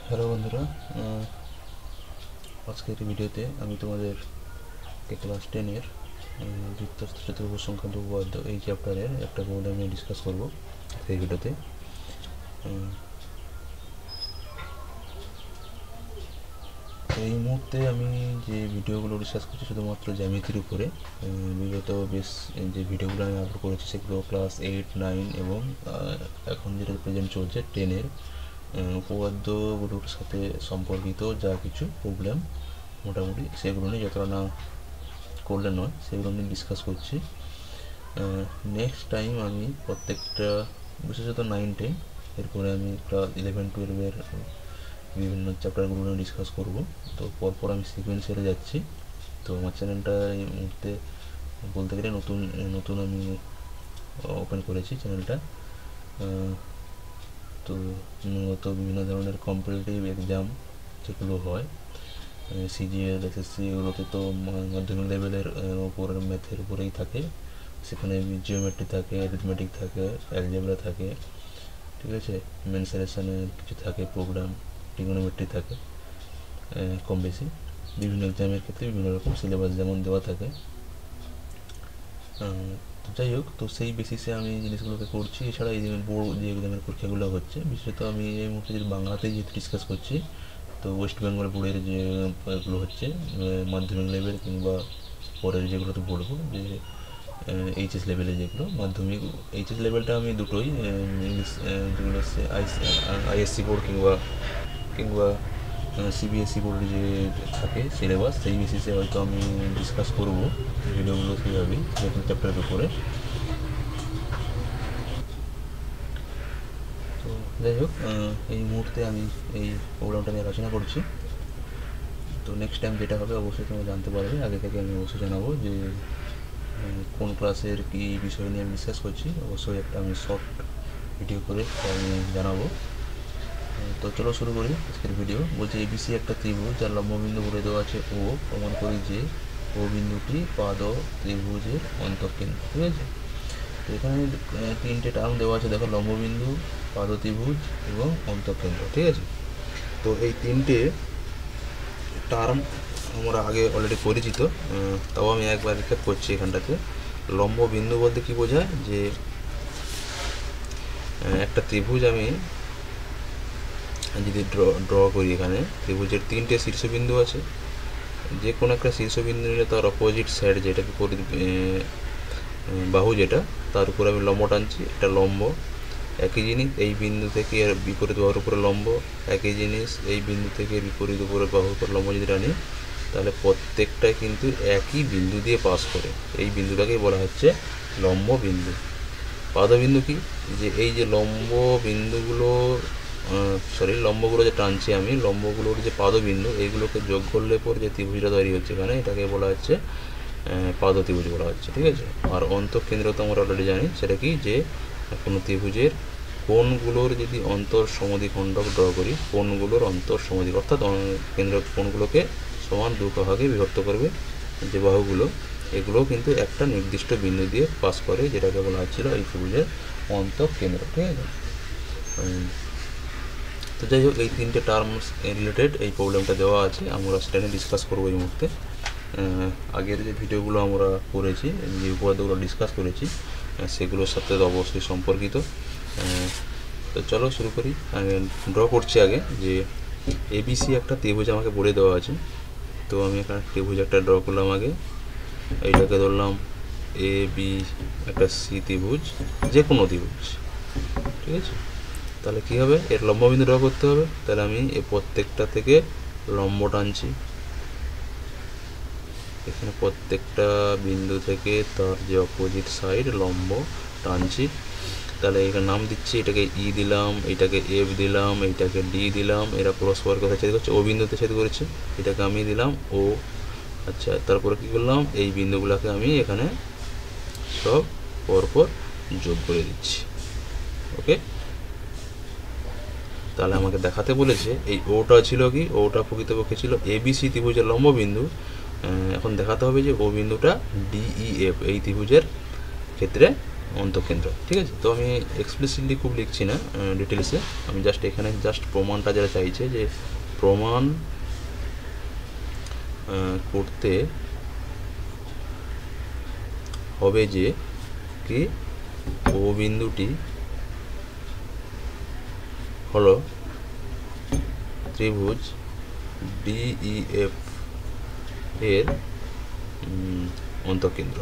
Hello বন্ধুরা, আজকের এই ভিডিওতে আমি তোমাদের ক্লাস 10-এর বৃত্তস্থ চতুর্ভুজ সংক্রান্ত উপপাদ্য এই চ্যাপ্টারের একটা প্রবলেম নিয়ে ডিসকাস করব এই ভিডিওতে। এই মুহূর্তে আমি যে ভিডিওগুলো ডিসকাস করছি শুধুমাত্র জ্যামিতির উপরে। বিগত বেশ যে ভিডিওগুলো আমি আপলোড করেছি সেগুলো ক্লাস 8, 9 এবং এখন যেটা প্রেজেন্ট চলছে 10-এর উপপাদ্যগুলোর সাথে সম্পর্কিত যা কিছু প্রবলেম মোটামুটি সেগুলো নিয়ে, যতটা না করলে নয় সেগুলো নিয়ে ডিসকাস করছি। নেক্সট টাইম আমি প্রত্যেকটা বিশেষত 9, 10 এরপরে আমি ক্লাস 11, 12-এর বিভিন্ন চ্যাপ্টারগুলো নিয়ে ডিসকাস করব। তো পরপর আমি সিকোয়েন্সিয়ালে যাচ্ছি। তো আমার চ্যানেলটা এই মুহূর্তে বলতে গেলে নতুন আমি ওপেন করেছি চ্যানেলটা। তো মূলত বিভিন্ন ধরনের কম্পিটিটিভ এক্সাম যেগুলো হয়, সিজিএল, এসএসসি, এগুলোতে তো মাধ্যমিক লেভেলের ওপরের ম্যাথের উপরেই থাকে। সেখানে জিওমেট্রি থাকে, অ্যারিথমেটিক থাকে, অ্যালজেব্রা থাকে, ঠিক আছে, মেনসারেশনের কিছু থাকে, প্রোগ্রাম, ট্রিগোনোমেট্রি থাকে, কম বেশি বিভিন্ন এক্সামের ক্ষেত্রে বিভিন্ন রকম সিলেবাস যেমন দেওয়া থাকে। যাই হোক, তো সেই বেসিসে আমি জিনিসগুলোকে করছি। এছাড়া এই যে বোর্ড যে এক্সামের পরীক্ষাগুলো হচ্ছে, বিশেষত আমি এই মুহূর্তে যদি বাংলাতেই যেহেতু ডিসকাস করছি, তো ওয়েস্ট বেঙ্গল বোর্ডের যে এগুলো হচ্ছে মাধ্যমিক লেভেল কিংবা পরের যেগুলোতে বলবো যে এইচএস লেভেলে যেগুলো মাধ্যমিক, এইচএস লেভেলটা আমি দুটোই ইংলিশ যেগুলো হচ্ছে আইএসসি বোর্ড কিংবা সিবিএসসি বোর্ডের যে থাকে সিলেবাস, সেই বেসিসে হয়তো আমি ডিসকাস করব ভিডিওগুলো সেইভাবেই নতুন চ্যাপ্টারের উপরে। তো যাই হোক, এই মুহূর্তে আমি এই প্রোগ্রামটা নিয়ে আলোচনা করছি। তো নেক্সট টাইম যেটা হবে অবশ্যই তোমরা জানতে পারবে। আগে থেকে আমি অবশ্যই জানাবো যে কোন ক্লাসের কী বিষয় নিয়ে আমি ডিসকাস করছি। অবশ্যই একটা আমি শর্ট ভিডিও করে আমি জানাবো। তো চলো শুরু করি আজকের ভিডিও। বলছি এবিসি একটা ত্রিভুজ যার লম্ববিন্দু বলে দেওয়া আছে ও, প্রমাণ করি যে ও বিন্দুটি পাদ ত্রিভুজের অন্তঃকেন্দ্র। ঠিক আছে, তো এখানে তিনটে টার্ম দেওয়া আছে, দেখো, লম্ববিন্দু, পাদ ত্রিভুজ এবং অন্তঃকেন্দ্র। ঠিক আছে, তো এই তিনটে টার্ম আমরা আগে অলরেডি পরিচিত, তাও আমি একবার রিক্যাপ করছি এখানটাতে। লম্ব বিন্দু বলতে কি বোঝায়, যে একটা ত্রিভুজ আমি যদি ড্র করি, এখানে ত্রিভুজের তিনটে শীর্ষবিন্দু আছে, যে কোনো একটা শীর্ষবিন্দু নিলে তার অপোজিট সাইড যেটাকে বাহু যেটা, তার উপরে আমি লম্ব টানছি, এটা লম্ব। একই জিনিস এই বিন্দু থেকে এর বিপরীত বাহুর উপরে লম্ব, একই জিনিস এই বিন্দু থেকে বিপরীত উপরে বাহুর উপরে লম্ব যদি টানি, তাহলে প্রত্যেকটাই কিন্তু একই বিন্দু দিয়ে পাস করে। এই বিন্দুটাকেই বলা হচ্ছে লম্ব বিন্দু। পাদবিন্দু কি, যে এই যে লম্ব বিন্দুগুলো লম্বগুলো যে টানছি আমি, লম্বগুলোর যে পাদবিন্দু, এইগুলোকে যোগ করলে পর যে ত্রিভুজটা তৈরি হচ্ছে এখানে, এটাকে বলা হচ্ছে পাদ ত্রিভুজ বলা হচ্ছে। ঠিক আছে, আর অন্তঃকেন্দ্র তো আমরা অলরেডি জানি, সেটা কি, যে কোনো ত্রিভুজের কোণগুলোর যদি অন্তর সমদ্বিখণ্ডক ড্র করি, কোণগুলোর অন্তর সমদ্বিক, অর্থাৎ কেন্দ্র কোণগুলোকে সমান দু ভাগে বিভক্ত করবে যে বাহুগুলো, এগুলোও কিন্তু একটা নির্দিষ্ট বিন্দু দিয়ে পাস করে, যেটাকে বলা হচ্ছিল এই ত্রিভুজের অন্তঃকেন্দ্র। ঠিক আছে, তো যাই হোক, এই তিনটে টার্মস রিলেটেড এই প্রবলেমটা দেওয়া আছে, আমরা সেটা নিয়ে ডিসকাস করবো এই মুহূর্তে। আগের যে ভিডিওগুলো আমরা করেছি, যে উপপাদ্যগুলো ডিসকাস করেছি, সেগুলোর সাথে অবশ্যই সম্পর্কিত। তো চলো শুরু করি। আমি ড্র করছি আগে, যে এবিসি একটা ত্রিভুজ আমাকে বলে দেওয়া আছে। তো আমি এখানে ত্রিভুজ একটা ড্র করলাম আগে, এইটাকে ধরলাম এ বি, একটা সি ত্রিভুজ, যে কোনো ত্রিভুজ। ঠিক আছে, তাহলে কী হবে, এর লম্ববিন্দু ড্র করতে হবে। তাহলে আমি এই প্রত্যেকটা থেকে লম্ব টানছি, এখানে প্রত্যেকটা বিন্দু থেকে তার যে অপোজিট সাইড লম্ব টানছি। তাহলে এখানে নাম দিচ্ছি, এটাকে ই দিলাম, এটাকে এফ দিলাম, এইটাকে ডি দিলাম, এরা পরস্পর কোথায় ছেদ করছে, ও বিন্দুতে ছেদ করেছে, এটাকে আমি দিলাম ও। আচ্ছা, তারপরে কী করলাম, এই বিন্দুগুলোকে আমি এখানে সব পরপর যোগ করে দিচ্ছি। ওকে, তাহলে আমাকে দেখাতে বলেছে এই ওটা ছিল কি, ওটা প্রকৃতপক্ষে ছিল এবিসি ত্রিভুজের লম্ববিন্দু। এখন দেখাতে হবে যে ও বিন্দুটা ডিইএফ এই ত্রিভুজের ক্ষেত্রে অন্তঃকেন্দ্র। ঠিক আছে, তো আমি এক্সপ্লিসিটলি খুব লিখছি না ডিটেলসে, আমি জাস্ট এখানে জাস্ট প্রমাণটা যারা চাইছে যে প্রমাণ করতে হবে যে কি ও বিন্দুটি হলো ত্রিভুজ ডিইএফ এর অন্তঃকেন্দ্র।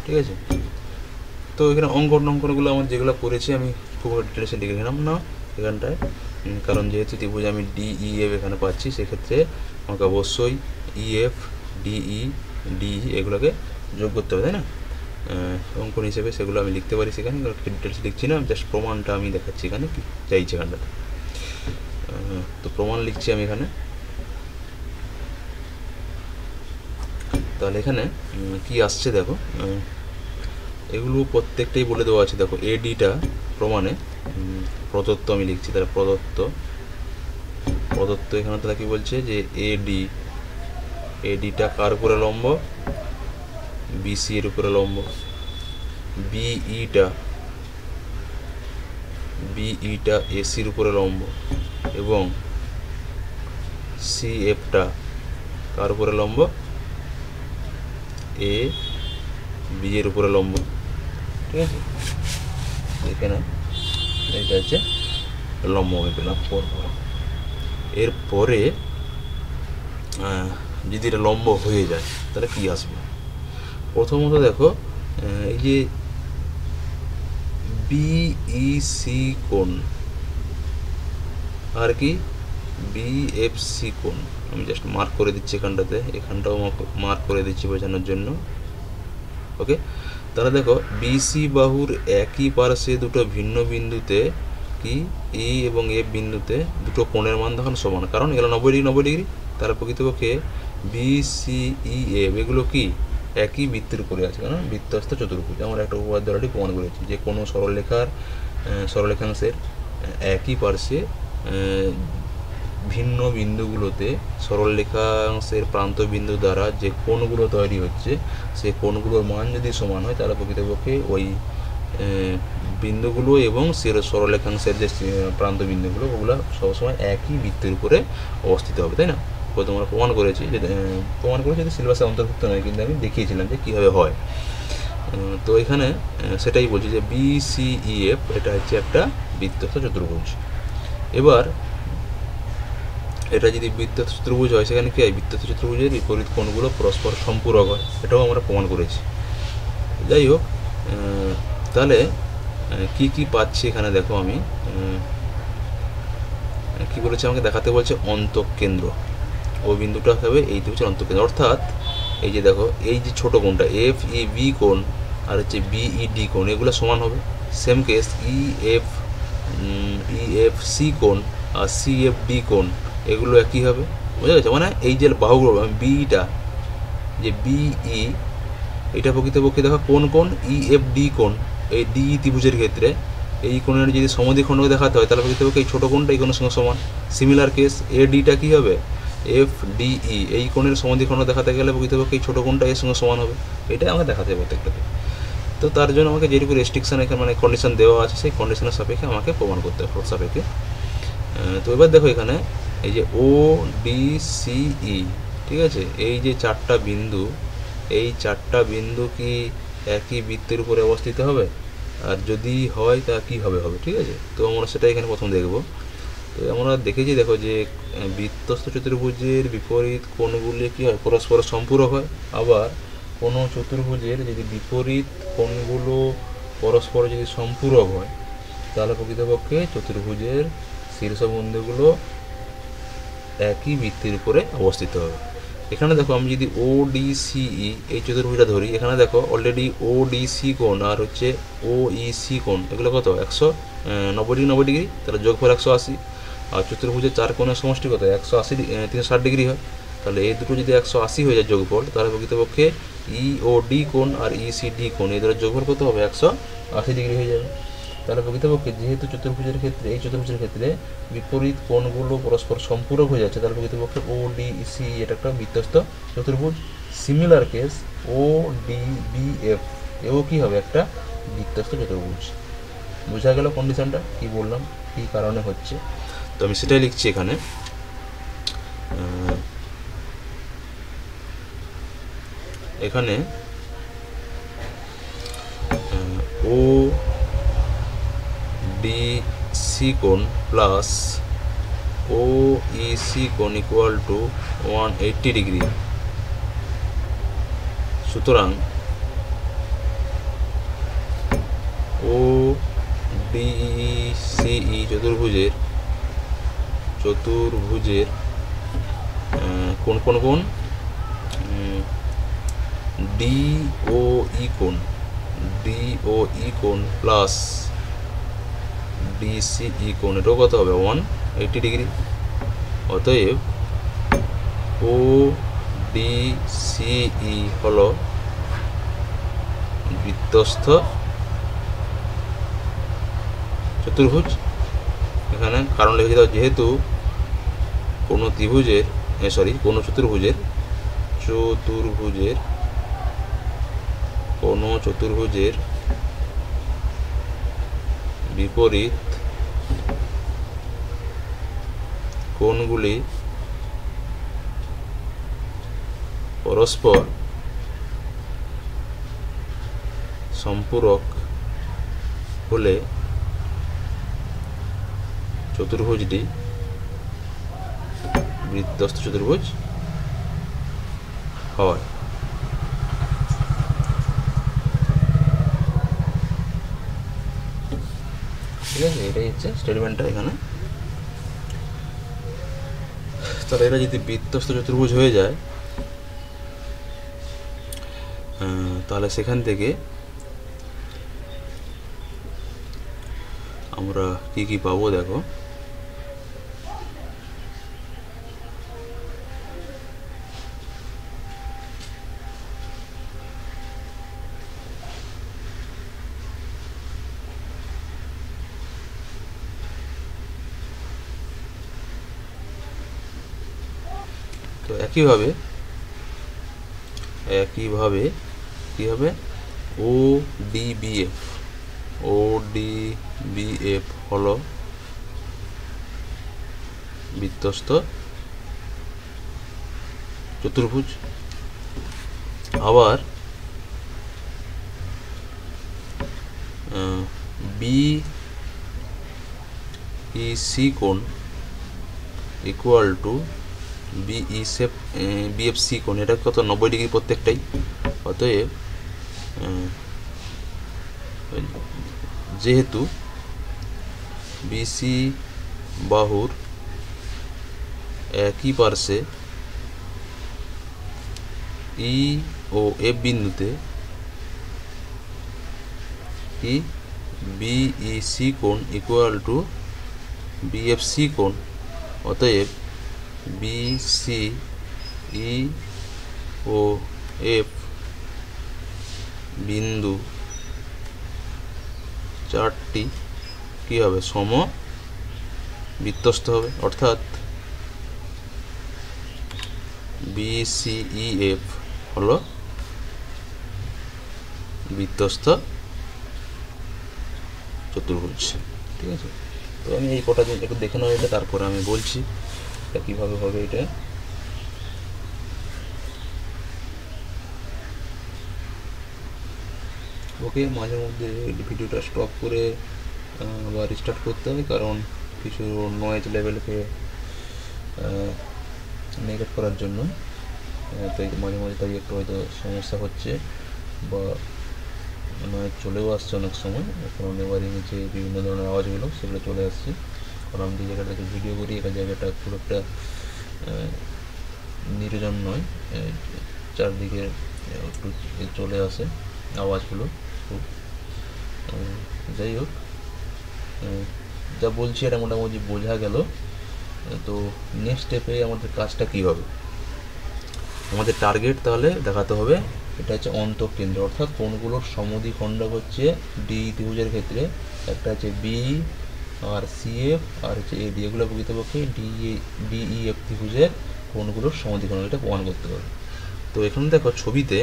ঠিক আছে, তো এখানে অঙ্কনগুলো আমার যেগুলো করেছি আমি খুব ডিটেলসে লিখে নিলাম না এখানটায়, কারণ যেহেতু ত্রিভুজ আমি ডিইএফ এখানে পাচ্ছি, সেক্ষেত্রে আমাকে অবশ্যই ইএফ ডিই ডিই এগুলোকে যোগ করতে হবে, তাই না? অঙ্কন হিসেবে সেগুলো আমি লিখতে পারি সেখানে, ডিটেলস লিখছি না, জাস্ট প্রমাণটা আমি দেখাচ্ছি এখানে কি চাইছি এখানটাতে। তো প্রমাণ লিখছি আমি এখানে। তাহলে এখানে কি আসছে দেখো, এগুলো প্রত্যেকটাই বলে দেওয়া আছে। দেখো এডিটা প্রমাণে প্রদত্ত আমি লিখছি, তাহলে প্রদত্ত এখানে তাহলে কি বলছে যে এডিটা কার উপরে লম্ব, বিসি এর উপরে লম্ব, বিইটা এসির উপরে লম্ব, এবং সিএফটা কার উপরে লম্ব, এ বি এর উপরে লম্ব। ঠিক আছে, এখানে এটা হচ্ছে লম্ব আমি পেলাম। এরপরে যদি এটা লম্ব হয়ে যায় তাহলে কি আসবে? প্রথমত দেখো এই যে বিইসি কোণ আর কি বিএফসি কোণ, আমি জাস্ট মার্ক করে দিচ্ছি এখানটাতে, এখানটাও মার্ক করে দিচ্ছি বোঝানোর জন্য। ওকে, তাহলে দেখো বিসি বাহুর একই পার্শ্বে দুটো ভিন্ন বিন্দুতে কি ই এবং এফ বিন্দুতে দুটো কোণের মান তখন সমান, কারণ এগুলো 90 ডিগ্রি। তার প্রকৃতপক্ষে বিসিইএফ এগুলো কি একই বৃত্তের উপরে আছে, কারণ বৃত্তস্থ চতুর্ভুজ। আমরা একটা উপপাদ্য অলরেডি প্রমাণ করেছি যে কোনো সরলরেখাংশের একই পার্শ্বে ভিন্ন বিন্দুগুলোতে সরলরেখাংশের প্রান্ত বিন্দু দ্বারা যে কোণগুলো তৈরি হচ্ছে, সেই কোণগুলোর মান যদি সমান হয় তাহলে প্রকৃতপক্ষে ওই বিন্দুগুলো এবং সরলরেখাংশের যে প্রান্ত বিন্দুগুলো ওগুলো সবসময় একই বৃত্তের উপরে অবস্থিত হবে, তাই না? তোমরা প্রমাণ করেছি যে সিলেবাসে অন্তর্ভুক্ত নয়, কিন্তু আমি দেখিয়েছিলাম যে কীভাবে হয়। তো এখানে সেটাই বলছি যে বিসিইএফ এটা হচ্ছে একটা বৃত্তস্থ চতুর্ভুজ। এবার এটা যদি বৃত্তস্থ চতুর্ভুজ হয়, সেখানে কি হয়, বৃত্তস্থ চতুর্ভুজের বিপরীত কোণগুলো পরস্পর সম্পূরক হয়, এটাও আমরা প্রমাণ করেছি। যাই হোক, তাহলে কি কি পাচ্ছি এখানে দেখো, আমি কি বলেছি, আমাকে দেখাতে বলছে অন্তঃকেন্দ্র, ও বিন্দুটা হবে এই হচ্ছে অন্তঃকেন্দ্র। অর্থাৎ এই যে দেখো এই যে ছোট কোণটা এফ ই বি কোণ আর হচ্ছে বিইডি কোণ, এগুলো সমান হবে। সেম কেস ইএফসি কোণ আর সিএফডি কোণ, এগুলো একই হবে। বুঝা গেছে? মানে এই যে বাহুগুলো বিটা যে বিই, এটা প্রকৃতপক্ষে দেখো কোণ ইএফডি কোণ, এই ডিই ত্রিভুজের ক্ষেত্রে এই কোণের যদি সমদ্বিখণ্ডকে দেখাতে হয় তাহলে প্রকৃতপক্ষে এই ছোটো কোণটা এই কোণের সঙ্গে সমান। সিমিলার কেস এডিটা কী হবে, এফ ডিই, এই কোণের সমদ্বিখণ্ড দেখাতে গেলে প্রকৃতপক্ষে এই ছোটো কোণটা এর সঙ্গে সমান হবে। এটাই আমাকে দেখাতে হবে প্রত্যেকটাতে। তো তার জন্য আমাকে যেটুকু রেস্ট্রিকশান এখানে মানে কন্ডিশন দেওয়া আছে, সেই কন্ডিশনের সাপেক্ষে আমাকে প্রমাণ করতে হবে সাপেক্ষে। তো এবার দেখো এখানে এই যে ও ডি সিই, ঠিক আছে, এই যে চারটা বিন্দু, এই চারটা বিন্দু কি একই বৃত্তের উপরে অবস্থিত হবে? আর যদি হয় তা কীভাবে হবে? ঠিক আছে, তো আমরা সেটা এখানে প্রথম দেখব। তো আমরা দেখেছি দেখো যে বৃত্তস্থ চতুর্ভুজের বিপরীত কোণগুলি কী হয়, পরস্পর সম্পূরক হয়। আবার কোনো চতুর্ভুজের যদি বিপরীত কোণগুলো পরস্পর যদি সম্পূরক হয় তাহলে প্রকৃতপক্ষে চতুর্ভুজের শীর্ষবিন্দুগুলো একই বৃত্তের উপরে অবস্থিত হবে। এখানে দেখো আমি যদি ও ডি সিই এই চতুর্ভুজটা ধরি, এখানে দেখো অলরেডি ও ডি সি কোণ আর হচ্ছে ও ই সি কোণ, এগুলো কত 190 ডিগ্রি, তাহলে যোগফল 180। আর চতুর্ভুজের চার কোণের সমষ্টি কত 180 360 ডিগ্রি হয়। তাহলে এই দুটো যদি 180 হয়ে যায় যোগফল, তাহলে প্রকৃতপক্ষে ই ও ডি কোণ আর ই সি ডি কোণ এই দুটোর যোগফল কত হবে 180 ডিগ্রি হয়ে যাবে। তাহলে প্রকৃতপক্ষে যেহেতু চতুর্ভুজের ক্ষেত্রে এই চতুর্ভুজের ক্ষেত্রে বিপরীত কোণগুলো পরস্পর সম্পূরক হয়ে যাচ্ছে, তাহলে প্রকৃতপক্ষে ও ডি সি এটা একটা বৃত্তস্থ চতুর্ভুজ। সিমিলার কেস ও ডি বি এফ, এও কী হবে? একটা বৃত্তস্থ চতুর্ভুজ। বোঝা গেল কন্ডিশনটা কি বললাম, কী কারণে হচ্ছে? তো আমি সেটাই লিখছি এখানে। এখানে ও ডি সি কোণ প্লাস ও ই সি কোণ ইকুয়াল টু 180 ডিগ্রি। সুতরাং ও ডি সি ই চতুর্ভুজের কোন কোন কোণ? ডি ও ই কোণ প্লাস ডিসিই কোণ, এটাও কত হবে? 180 ডিগ্রি। অতএব ও ডি সিই হলো বৃত্তস্থ চতুর্ভুজ। এখানে কারণ লিখে দাও, যেহেতু কোনো চতুর্ভুজের বিপরীত কোণগুলি পরস্পর সম্পূরক হলে চতুর্ভুজটি বৃত্তস্থ চতুর্ভুজ হয়। ঠিক আছে, এটাই হচ্ছে স্টেটমেন্টটা এখানে। তাহলে এটা যদি বৃত্তস্থ চতুর্ভুজ হয়ে যায়, তাহলে সেখান থেকে আমরা কি কি পাবো দেখো। তো একইভাবে কি হবে? ও ডি বি এফ হলো বৃত্তস্থ চতুর্ভুজ। আবার বি ই সি কোণ ইকুয়াল টু বিএফসি কোণ, এটা কত? 90 ডিগ্রি প্রত্যেকটাই। অতএব যেহেতু বিসি বাহুর একই পার্শ্বে ই ও এফ বিন্দুতে কি বিইসি কোণ ইকুয়াল টু বিএফসি কোণ, অতএব বিসি ই ও এফ বিন্দু চারটি কি হবে? সমবৃত্তস্থ হবে। অর্থাৎ বিসিইএফ হলো বৃত্তস্থ চতুর্ভুজ। ঠিক আছে, তো আমি এই কটা দিন একটু দেখে নেওয়া, এটা তারপরে আমি বলছি এটা কীভাবে হবে। এটা ওকে, মাঝে মধ্যে ভিডিওটা স্টপ করে আবার রিস্টার্ট করতে হবে, কারণ কিছু নয়েজ লেভেলকে নেগেট করার জন্য। তাই মাঝে মাঝে তাই একটু হয়তো সমস্যা হচ্ছে বা নয়েজ চলেও আসছে অনেক সময়, কারণ এবারে নিচে বিভিন্ন ধরনের আওয়াজগুলো সেগুলো চলে আসছে। কারণ আমি যে জায়গাটাতে ভিডিও করি, এখানে জায়গাটা খুব একটা নির্জন নয়, চারদিকে একটু চলে আসে আওয়াজগুলো খুব। যাই হোক, যা বলছি এটা মোটামুটি বোঝা গেল। তো নেক্সট স্টেপে আমাদের কাজটা কী হবে? আমাদের টার্গেট তাহলে দেখাতে হবে, এটা হচ্ছে অন্তঃকেন্দ্র, অর্থাৎ কোণগুলোর সমদ্বিখণ্ডক হচ্ছে ডি ত্রিভুজের ক্ষেত্রে একটা হচ্ছে বি আর সিএফ আর হচ্ছে এডি, এগুলো প্রকৃতপক্ষে ডিইএফ ত্রিভুজের কোণগুলোর সমদ্বিখণ্ডক, এটা প্রমাণ করতে হবে। তো এখানে দেখো ছবিতে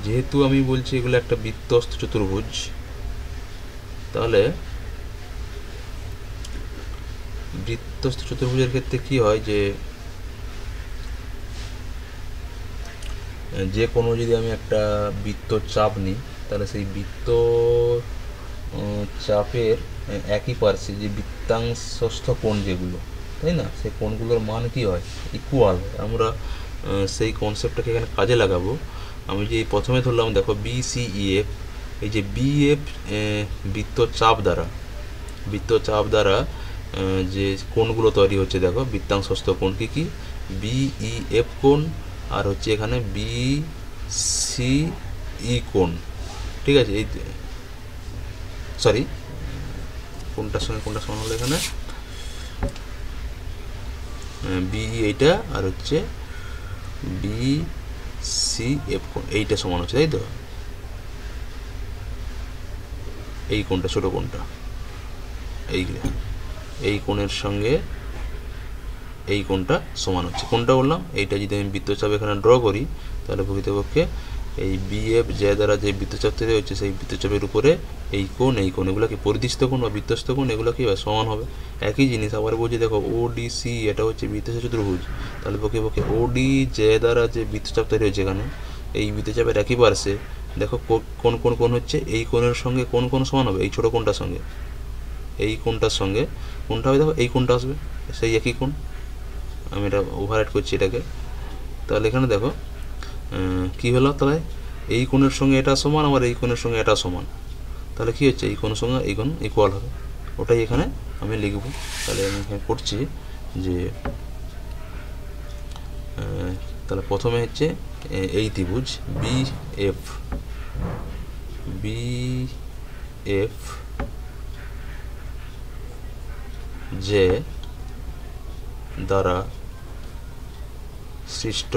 যেহেতু আমি বলছি এগুলো একটা বৃত্তস্থ চতুর্ভুজ, তাহলে বৃত্তস্থ চতুর্ভুজের ক্ষেত্রে কি হয় যে কোনো যদি আমি একটা বৃত্ত চাপ নিই, তাহলে সেই বৃত্ত চাপের একই পার্শ্বে যে বৃত্তাংশস্থ কোণ যেগুলো, তাই না, সেই কোণগুলোর মান কি হয়, ইকুয়াল। আমরা সেই কনসেপ্টটাকে এখানে কাজে লাগাবো। আমি যে প্রথমে ধরলাম, দেখো BCEF, এই যে BF বৃত্তচাপ দ্বারা যে কোণগুলো তৈরি হচ্ছে, দেখো বৃত্তাংশস্থ কোণ কি কি, BEF কোণ, আর হচ্ছে এখানে BCE কোণ, ঠিক আছে। এই সরি, কোনটার সঙ্গে কোনটা সমান হলো এখানে, BE এইটা, আর হচ্ছে BCF কোণ এইটা সমান হচ্ছে, তাই তো। এই কোণটা, ছোট কোণটা, এই কোণের সঙ্গে এই কোণটা সমান হচ্ছে। কোণটা বললাম এইটা। যদি আমি বৃত্তচাপ এখানে ড্র করি, তাহলে প্রকৃতপক্ষে এই BF দ্বারা যে বৃত্তচাপ তৈরি হচ্ছে, সেই বৃত্তচাপের উপরে এই কোণ এগুলো কি পরিদিষ্ট কোণ বা বৃত্তস্থ কোণ, এগুলো কি সমান হবে। একই জিনিস আবার বলছি, দেখো ODC এটা হচ্ছে বৃত্তস্থ চতুর্ভুজ, তাহলে প্রকৃতপক্ষে OD দ্বারা যে বৃত্তচাপ তৈরি হচ্ছে এখানে, এই বৃত্তচাপের একই পার্শ্বে দেখো কোণ হচ্ছে, এই কোণের সঙ্গে কোণ সমান হবে, এই ছোট কোণটার সঙ্গে এই কোণটার সঙ্গে কোণটা হবে, দেখো এই কোণটা আসবে, সেই একই কোণ। আমি এটা ওভাররাইট করছি এটাকে। তাহলে এখানে দেখো কী হলো, তাহলে এই কোণের সঙ্গে এটা সমান, আবার এই কোণের সঙ্গে এটা সমান, তাহলে কী হচ্ছে, এই কোণের সঙ্গে এই কোণ ইকুয়াল হবে, ওটাই এখানে আমি লিখব। তাহলে আমি এখানে করছি যে তাহলে প্রথমে হচ্ছে এই ত্রিভুজ BF যে দ্বারা সৃষ্ট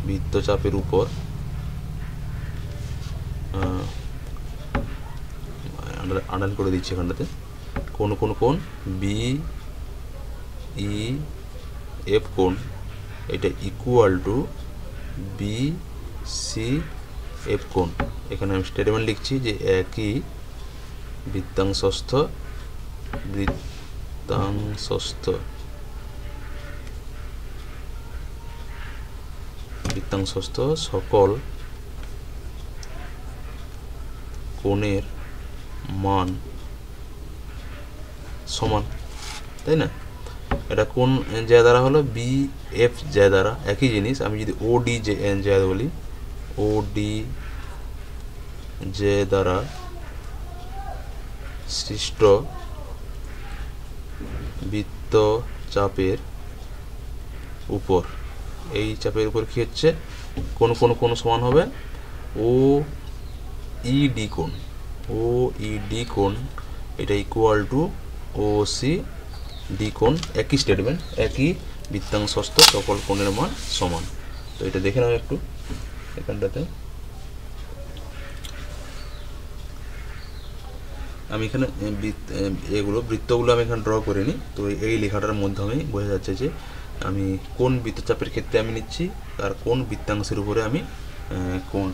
বৃত্তচাপের উপর আন্ডারলাইন করে দিচ্ছি এখানটাতে, কোন BEF কোণ এটা ইকুয়াল টু BCF কোণ। এখানে আমি স্টেটমেন্ট লিখছি যে একই বৃত্তাংশস্থ সকল কোণের মান সমান, তাই না। এটা কোন যে দ্বারা হলো, BF যে দ্বারা, একই জিনিস। আমি যদি OD যে বলি, OD যে দ্বারা সৃষ্ট বৃত্তচাপের উপর, এই চাপের উপর কি হচ্ছে, কোন সমান হবে, OED কোণ, এটা ইকুয়াল টু OCD কোণ। একই স্টেটমেন্ট, একই বৃত্তাংশস্থ সকল কোণের মান সমান। তো এটা দেখে নাও একটু এখানটাতে। আমি এখানে বৃত্তগুলো আমি এখানে ড্র করে নিই। তো এই লেখাটার মাধ্যমে বোঝা যাচ্ছে যে আমি কোন বৃত্তচাপের ক্ষেত্রে আমি নিচ্ছি, আর কোন বৃত্তাংশের উপরে আমি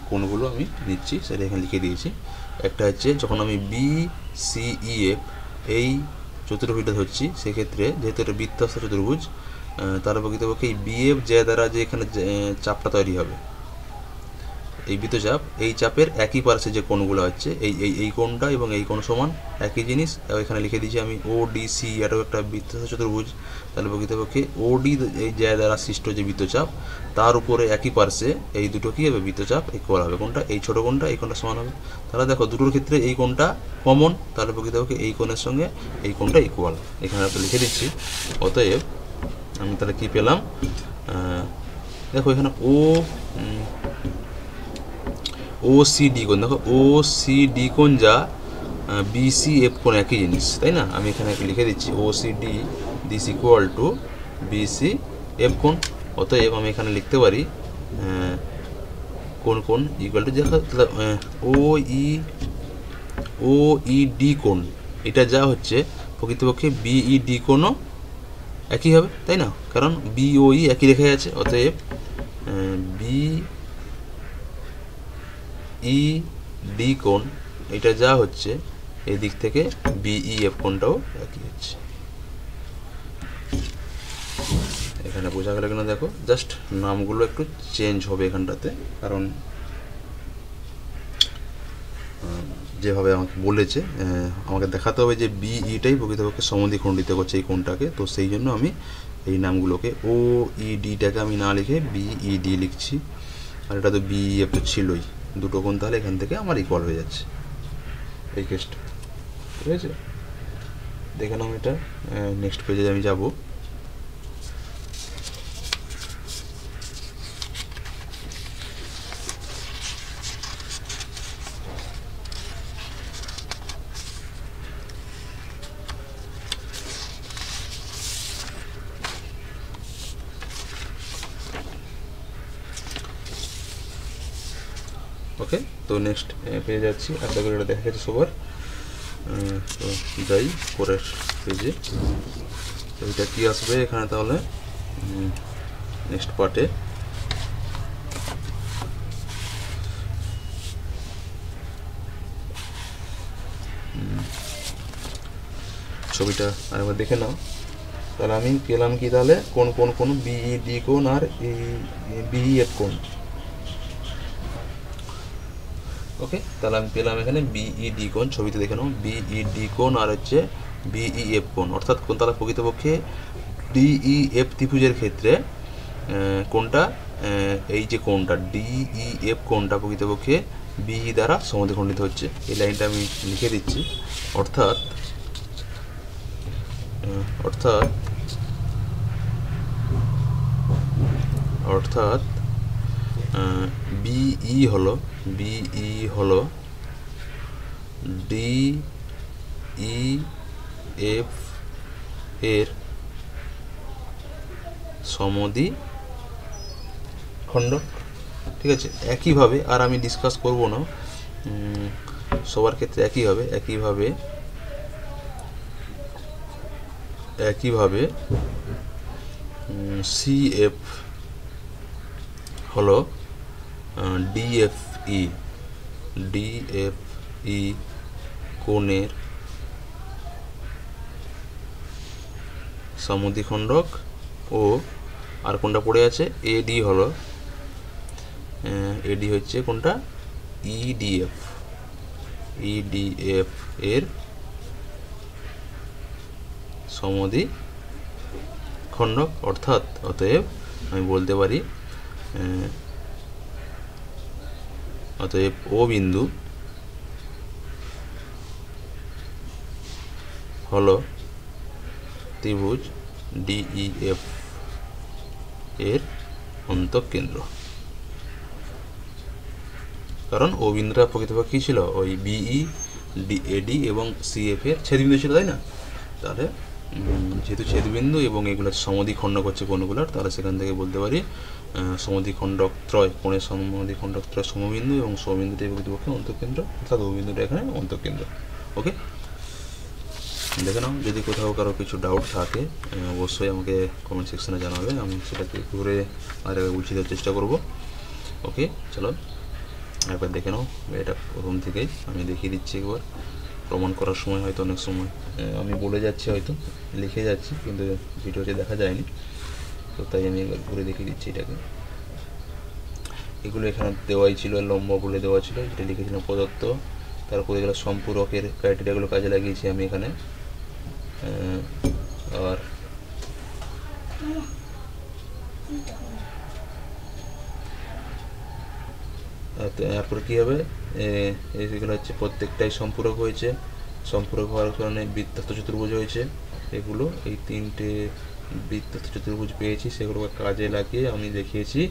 কোণগুলো আমি নিচ্ছি, সেটা এখানে লিখে দিয়েছি। একটা হচ্ছে যখন আমি BCEF এই চতুর্ভুজটা ধরছি, সেক্ষেত্রে যেহেতু এটা বৃত্তস্থ চতুর্ভুজ, তার প্রকৃতপক্ষে এই BF যে দ্বারা যে এখানে চাপটা তৈরি হবে, এই বৃত্তচাপ, এই চাপের একই পার্শ্বে যে কোণগুলো হচ্ছে, এই কোণটা এবং এই কোণ সমান, একই জিনিস। এখানে লিখে দিয়েছি আমি ODC, এটাও একটা বৃত্তস্থ চতুর্ভুজ, তাহলে প্রকৃতপক্ষে OD এই যে দ্বারা সৃষ্ট যে বৃত্তচাপ, তার উপরে একই পার্শ্বে এই দুটো কী হবে, বৃত্তচাপ ইকুয়াল হবে। কোনটা, এই ছোট কোণটা, এই কোণটা সমান হবে। তাহলে দেখো দুটোর ক্ষেত্রে এই কোণটা কমন, তাহলে প্রকৃতপক্ষে এই কোণের সঙ্গে এই কোণটা ইকুয়াল। এখানে একটা লিখে দিচ্ছি। অতএব আমি তাহলে কী পেলাম, দেখো এখানে OCD কোণ, দেখো OCD কোণ যা BCF কোণ একই জিনিস, তাই না। আমি এখানে লিখে দিচ্ছি OCD this equal to BCF কোণ। অতএব আমি এখানে লিখতে পারি কোণ ইকুয়াল টু, দেখো OED কোণ, এটা যা হচ্ছে প্রকৃতপক্ষে বিইডি কোণও একই হবে, তাই না? কারণ বিওই একই রেখে আছে, অতএব বিইডি কোণ এটা যা হচ্ছে এই দিক থেকে বিইএফ কোণটাও একই হচ্ছে। এখানে বোঝা গেল কিনা দেখো, জাস্ট নামগুলো একটু চেঞ্জ হবে এখানটাতে, কারণ যেভাবে আমাকে বলেছে আমাকে দেখাতে হবে যে বিইটাই প্রকৃতপক্ষে সমদ্বিখণ্ডিত করছে এই কোণটাকে, তো সেই জন্য আমি এই নামগুলোকে ও ইডিটাকে আমি না লিখে বিইডি লিখছি। আর এটা তো বিইএফ তো ছিলই, দুটো কোণ তাহলে এখান থেকে আমার ইকুয়াল হয়ে যাচ্ছে এই কেসটা, ঠিক আছে? দেখে নাও এটা। নেক্সট পেজে আমি যাব। ওকে, তো নেক্সট পেয়ে যাচ্ছি। আশা করি এটা দেখা গেছে সবার। তো যাই পরের পেজে। তো এটা কী আসবে এখানে তাহলে নেক্সট পার্টে? ছবিটা আরেকবার দেখে নাও। তাহলে আমি পেলাম কি তাহলে কোন বিইডি কোণ আর বিইএফ কোণ। ওকে, তাহলে আমি পেলাম এখানে বিইডি কোণ, ছবিতে দেখে নাও বিইডি কোণ আর হচ্ছে বিইএফ কোণ, অর্থাৎ কোন তাহলে প্রকৃতপক্ষে ডিইএফ ত্রিভুজের ক্ষেত্রে কোনটা এই যে কোণটা ডিইএফ কোণটা প্রকৃতপক্ষে বিই দ্বারা সমদ্বিখণ্ডিত হচ্ছে। এই লাইনটা আমি লিখে দিচ্ছি। অর্থাৎ অর্থাৎ অর্থাৎ বিই হলো ডিইএফ এর সমদ্বিখণ্ডক, ঠিক আছে? একইভাবে আর আমি ডিসকাস করব না, সবার ক্ষেত্রে একইভাবে সিএফ হলো ডিএফই কোণের সমদ্বিখণ্ডক, ও আর কোনটা পড়ে আছে এডি হলো এডি হচ্ছে কোনটা ইডিএফ এর সমদ্বিখণ্ডক। অতএব আমি বলতে পারি অতএব ও বিন্দু হলো ত্রিভুজ ডিইএফ এর অন্তঃকেন্দ্র। কারণ ও বিন্দুটা প্রকৃতপক্ষে কী ছিল, ওই বিই এডি এবং সিএফ এর ছেদবিন্দু ছিল, তাই না? তাহলে যেহেতু ছেদবিন্দু এবং এগুলো সমদ্বিখণ্ডক হচ্ছে কোণগুলোর, তাহলে সেখান থেকে বলতে পারি সমদ্বিখণ্ডক ত্রয়, কোণের সমদ্বিখণ্ডক ত্রয় সমবিন্দু এবং সমবিন্দুটাই প্রকৃতপক্ষে অন্তঃকেন্দ্র, অর্থাৎ ও বিন্দুটা এখানে অন্তঃকেন্দ্র। ওকে, দেখে নাও। যদি কোথাও কারো কিছু ডাউট থাকে অবশ্যই আমাকে কমেন্ট সেকশনে জানাবে, আমি সেটাকে ঘুরে আর বুঝিয়ে দেওয়ার চেষ্টা করব। ওকে, চলো একবার দেখে নাও। এটা প্রথম থেকেই আমি দেখিয়ে দিচ্ছি একবার। প্রমাণ করার সময় হয়তো অনেক সময় আমি বলে যাচ্ছি, হয়তো লিখে যাচ্ছি, কিন্তু ভিডিওতে দেখা যায়নি, তো তাই আমি একবার ঘুরে দেখিয়ে দিচ্ছি এটাকে। এগুলো এখানে দেওয়াই ছিল, লম্ব বলে দেওয়া ছিল, যেটা লিখেছিলাম প্রদত্ত। তারপরে এগুলো সম্পূরকের ক্রাইটেরিয়াগুলো কাজে লাগিয়েছি আমি এখানে। আর তারপরে কী হবে, এগুলো হচ্ছে প্রত্যেকটাই সম্পূরক হয়েছে, সম্পূরক হওয়ার কারণে বৃত্তাস্ত চতুর্ভুজ হয়েছে। এগুলো এই তিনটে বৃত্তাস্ত চতুর্ভুজ পেয়েছি, সেগুলোকে কাজে লাগিয়ে আমি দেখিয়েছি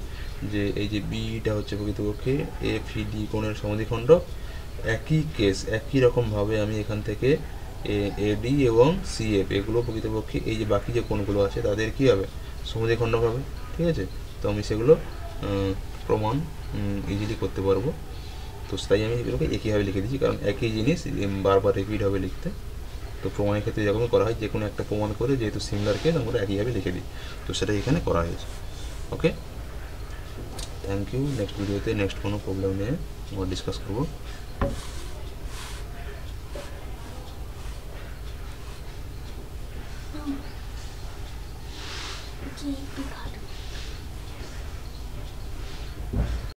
যে এই যে বিটা হচ্ছে প্রকৃতপক্ষে এফইডি কোণের সমদ্বিখণ্ডক। একই কেস, একই রকমভাবে আমি এখান থেকে এডি এবং সিএফ এগুলো প্রকৃতপক্ষে এই যে বাকি যে কোণগুলো আছে তাদের কী হবে, সমদ্বিখণ্ডক হবে, ঠিক আছে? তো আমি সেগুলো প্রমাণ ইজিলি করতে পারবো। তো তাই আমি এগুলোকে একইভাবে লিখে দিচ্ছি, কারণ একই জিনিস বারবার রিপিট হবে লিখতে, তো প্রমাণের ক্ষেত্রে যখন করা হয় যে কোনো একটা প্রমাণ করে যেহেতু সিমিলার কেস আমরা একইভাবে লিখে দিই, তো সেটা এখানে করা হয়েছে। ওকে, থ্যাংক ইউ। নেক্সট ভিডিওতে নেক্সট কোনো প্রবলেম নিয়ে আমরা ডিসকাস করবো। কেক भी खा लो।